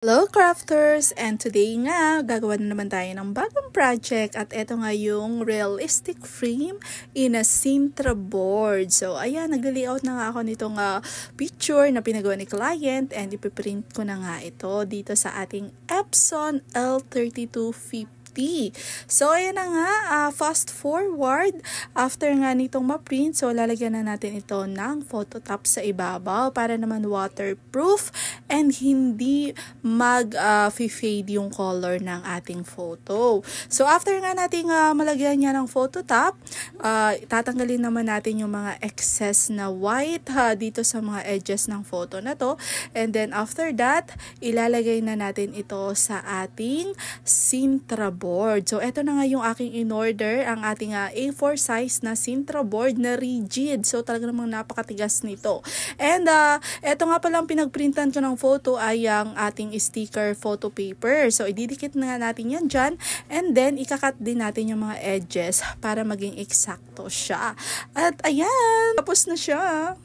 Hello crafters! And today nga, gagawa na naman tayo ng bagong project at ito nga yung realistic frame in a Sintra board. So ayan, nag-layout na nga ako nitong picture na pinagawa ni client and ipiprint ko na nga ito dito sa ating Epson L3250. So, ayan na nga, fast forward, after nga nitong ma-print, so lalagyan na natin ito ng phototop sa ibabaw para naman waterproof and hindi mag-fade yung color ng ating photo. So, after nga natin malagyan niya ng phototop, tatanggalin naman natin yung mga excess na white dito sa mga edges ng photo na to. And then, after that, ilalagay na natin ito sa ating Sintra board. So, ito na nga yung aking in-order, ang ating A4 size na Sintra board na rigid. So, talaga namang napakatigas nito. And, ito nga palang pinagprintan ko ng photo ay ang ating sticker photo paper. So, ididikit na nga natin yan dyan. And then, ikakat din natin yung mga edges para maging eksakto siya. At, ayan! Tapos na siya!